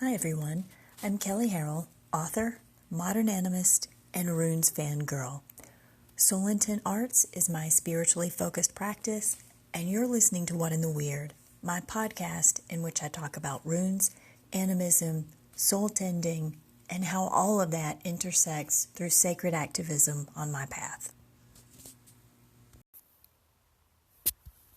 Hi everyone, I'm Kelly Harrell, author, modern animist, and runes fangirl. Soul Intent Arts is my spiritually focused practice, and you're listening to What in the Weird, my podcast in which I talk about runes, animism, soul tending, and how all of that intersects through sacred activism on my path.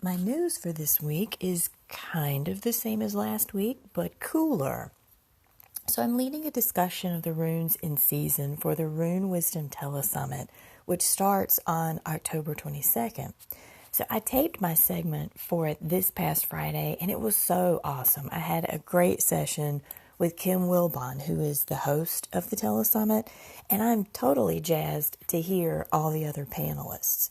My news for this week is kind of the same as last week, but cooler. So I'm leading a discussion of the runes in season for the Rune Wisdom Telesummit, which starts on October 22nd. So I taped my segment for it this past Friday, and it was so awesome. I had a great session with Kim Wilbon, who is the host of the Telesummit, and I'm totally jazzed to hear all the other panelists.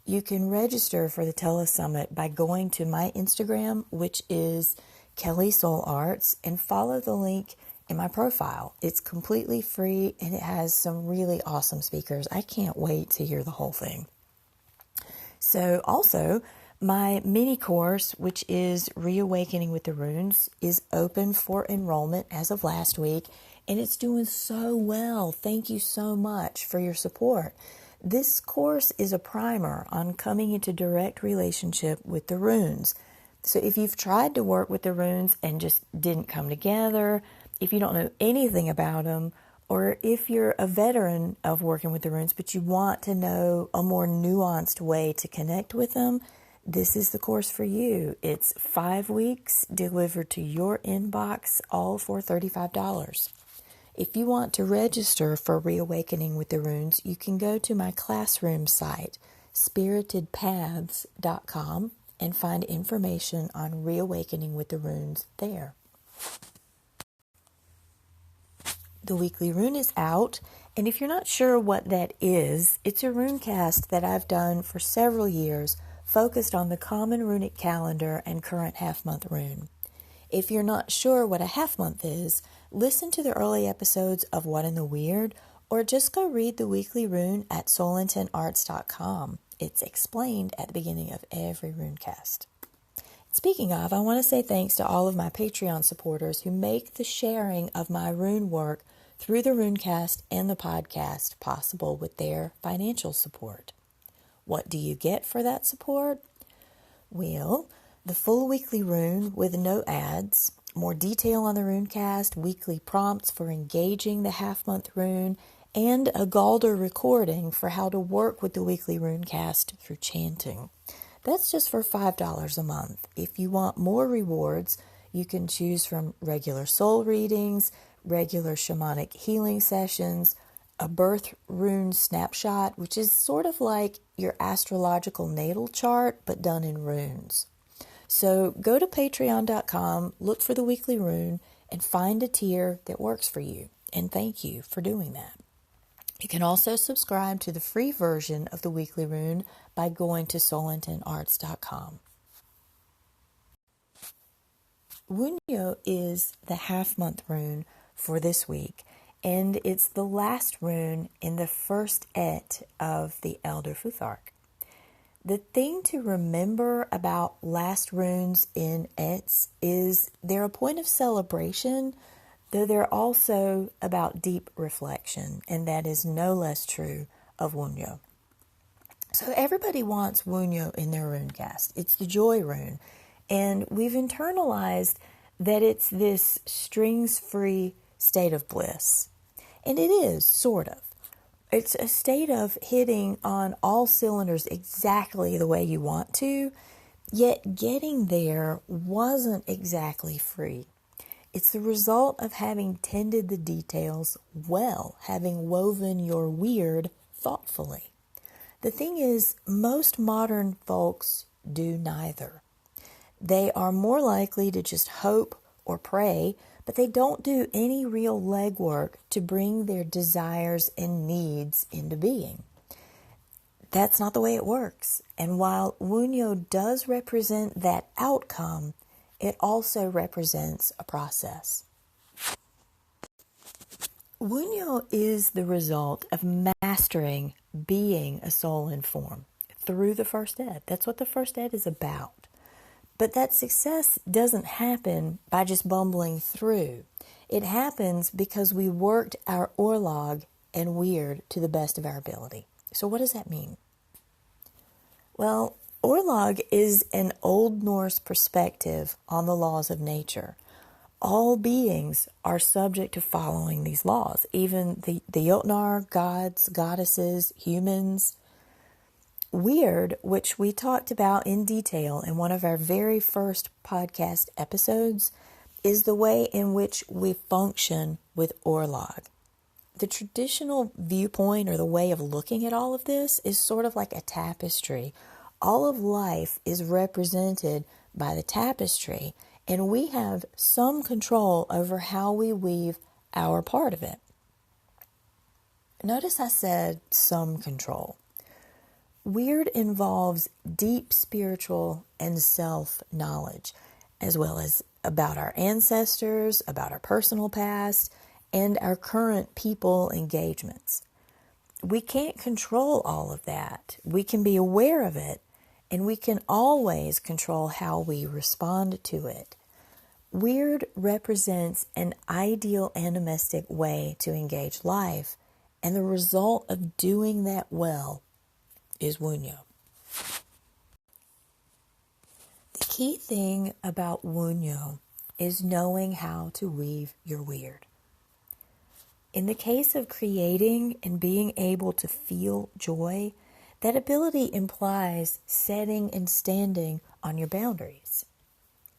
You can register for the Telesummit by going to my Instagram, which is Kelly Soul Arts, and follow the link in my profile. It's completely free and it has some really awesome speakers. I can't wait to hear the whole thing. So also, my mini course, which is Reawakening with the Runes, is open for enrollment as of last week, and it's doing so well. Thank you so much for your support. This course is a primer on coming into direct relationship with the runes. So if you've tried to work with the runes and just didn't come together, if you don't know anything about them, or if you're a veteran of working with the runes, but you want to know a more nuanced way to connect with them, this is the course for you. It's 5 weeks delivered to your inbox, all for $35. If you want to register for Reawakening with the Runes, you can go to my classroom site, spiritedpaths.com, and find information on Reawakening with the Runes there. The weekly rune is out, and if you're not sure what that is, it's a rune cast that I've done for several years, focused on the common runic calendar and current half-month rune. If you're not sure what a half-month is, listen to the early episodes of What in the Weird, or just go read the weekly rune at soulintentarts.com. It's explained at the beginning of every runecast. Speaking of, I want to say thanks to all of my Patreon supporters who make the sharing of my rune work through the runecast and the podcast possible with their financial support. What do you get for that support? Well, the full weekly rune with no ads, more detail on the runecast, weekly prompts for engaging the half-month rune, and a Galder recording for how to work with the weekly runecast through chanting. That's just for $5 a month. If you want more rewards, you can choose from regular soul readings, regular shamanic healing sessions, a birth rune snapshot, which is sort of like your astrological natal chart, but done in runes. So go to patreon.com, look for the weekly rune, and find a tier that works for you. And thank you for doing that. You can also subscribe to the free version of the weekly rune by going to soulintentarts.com. Wunjo is the half-month rune for this week, and it's the last rune in the first et of the Elder Futhark. The thing to remember about last runes in ets is they're a point of celebration, though they're also about deep reflection, and that is no less true of Wunjo. So everybody wants Wunjo in their runecast. It's the joy rune, and we've internalized that it's this strings-free state of bliss. And it is, sort of. It's a state of hitting on all cylinders exactly the way you want to, yet getting there wasn't exactly free. It's the result of having tended the details well, having woven your weird thoughtfully. The thing is, most modern folks do neither. They are more likely to just hope or pray, but they don't do any real legwork to bring their desires and needs into being. That's not the way it works. And while Wunjo does represent that outcome, it also represents a process. Wunjo is the result of mastering being a soul in form through the first ed. That's what the first ed is about. But that success doesn't happen by just bumbling through. It happens because we worked our orlog and weird to the best of our ability. So what does that mean? Well, orlog is an Old Norse perspective on the laws of nature. All beings are subject to following these laws, even the Jotnar, gods, goddesses, humans. Weird, which we talked about in detail in one of our very first podcast episodes, is the way in which we function with orlog. The traditional viewpoint or the way of looking at all of this is sort of like a tapestry. All of life is represented by the tapestry, and we have some control over how we weave our part of it. Notice I said some control. Weird involves deep spiritual and self-knowledge, as well as about our ancestors, about our personal past, and our current people engagements. We can't control all of that. We can be aware of it, and we can always control how we respond to it. Weird represents an ideal animistic way to engage life, and the result of doing that well is Wunjo. The key thing about Wunjo is knowing how to weave your weird. In the case of creating and being able to feel joy, that ability implies setting and standing on your boundaries.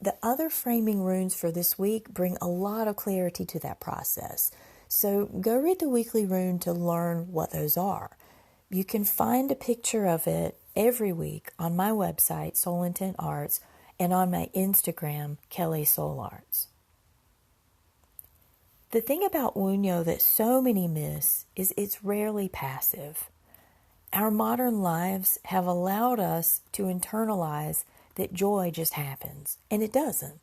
The other framing runes for this week bring a lot of clarity to that process. So go read the weekly rune to learn what those are. You can find a picture of it every week on my website, Soul Intent Arts, and on my Instagram, Kelly Soul Arts. The thing about Wunjo that so many miss is it's rarely passive. Our modern lives have allowed us to internalize that joy just happens, and it doesn't.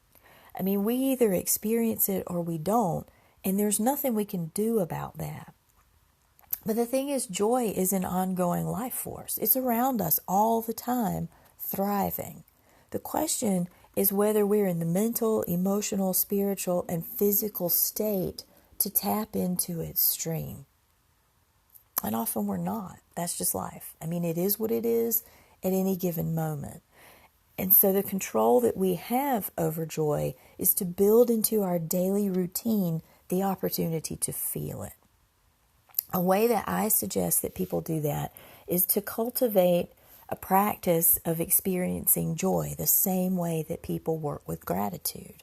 I mean, we either experience it or we don't, and there's nothing we can do about that. But the thing is, joy is an ongoing life force. It's around us all the time, thriving. The question is whether we're in the mental, emotional, spiritual, and physical state to tap into its stream. And often we're not. That's just life. I mean, it is what it is at any given moment. And so the control that we have over joy is to build into our daily routine the opportunity to feel it. A way that I suggest that people do that is to cultivate a practice of experiencing joy the same way that people work with gratitude.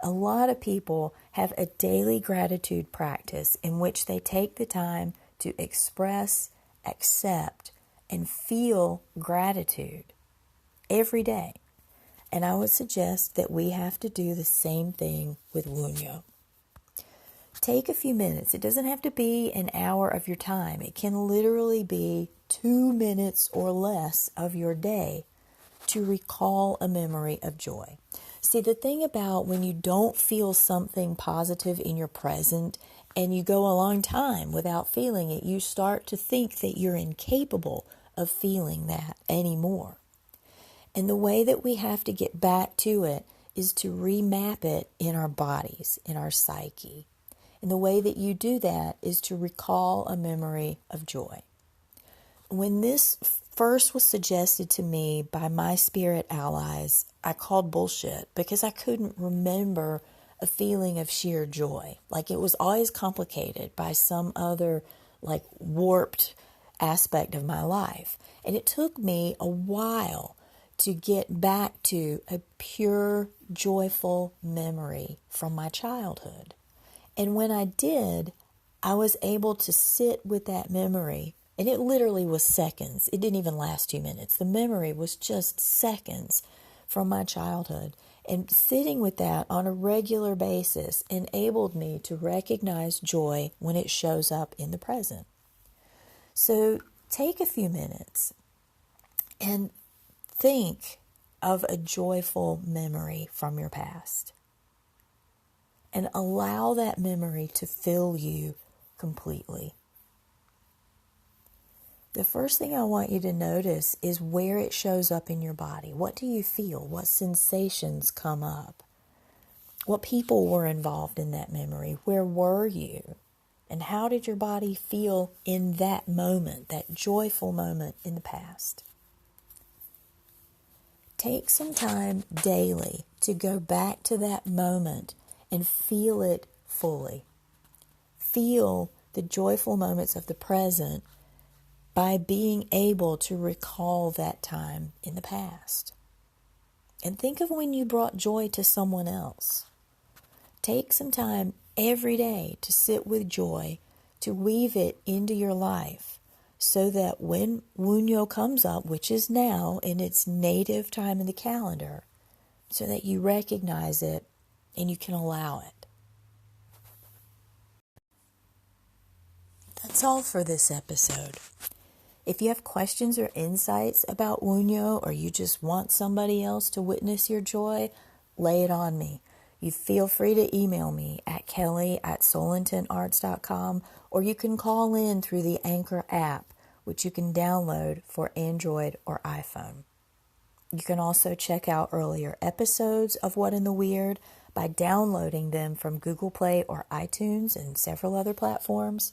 A lot of people have a daily gratitude practice in which they take the time to express, accept, and feel gratitude every day. And I would suggest that we have to do the same thing with Wunjo. Take a few minutes. It doesn't have to be an hour of your time. It can literally be 2 minutes or less of your day to recall a memory of joy. See, the thing about when you don't feel something positive in your present and you go a long time without feeling it, you start to think that you're incapable of feeling that anymore. And the way that we have to get back to it is to remap it in our bodies, in our psyche. And the way that you do that is to recall a memory of joy. When this first was suggested to me by my spirit allies, I called bullshit because I couldn't remember a feeling of sheer joy. Like it was always complicated by some other warped aspect of my life. And it took me a while to get back to a pure, joyful memory from my childhood. And when I did, I was able to sit with that memory, and it literally was seconds. It didn't even last 2 minutes. The memory was just seconds from my childhood. And sitting with that on a regular basis enabled me to recognize joy when it shows up in the present. So take a few minutes and think of a joyful memory from your past. And allow that memory to fill you completely. The first thing I want you to notice is where it shows up in your body. What do you feel? What sensations come up? What people were involved in that memory? Where were you? And how did your body feel in that moment, that joyful moment in the past? Take some time daily to go back to that moment and feel it fully. Feel the joyful moments of the present by being able to recall that time in the past. And think of when you brought joy to someone else. Take some time every day to sit with joy, to weave it into your life, so that when Wunjo comes up, which is now in its native time in the calendar, so that you recognize it and you can allow it. That's all for this episode. If you have questions or insights about Wunjo, or you just want somebody else to witness your joy, lay it on me. You feel free to email me at kelly@soulintentarts.com, or you can call in through the Anchor app, which you can download for Android or iPhone. You can also check out earlier episodes of What in the Weird by downloading them from Google Play or iTunes and several other platforms.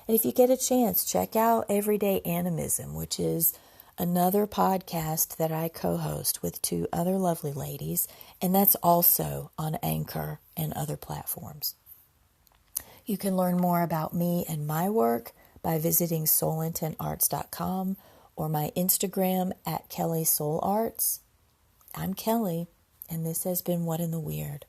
And if you get a chance, check out Everyday Animism, which is another podcast that I co-host with two other lovely ladies, and that's also on Anchor and other platforms. You can learn more about me and my work by visiting soulintentarts.com or my Instagram at KellySoulArts. I'm Kelly, and this has been What in the Weird.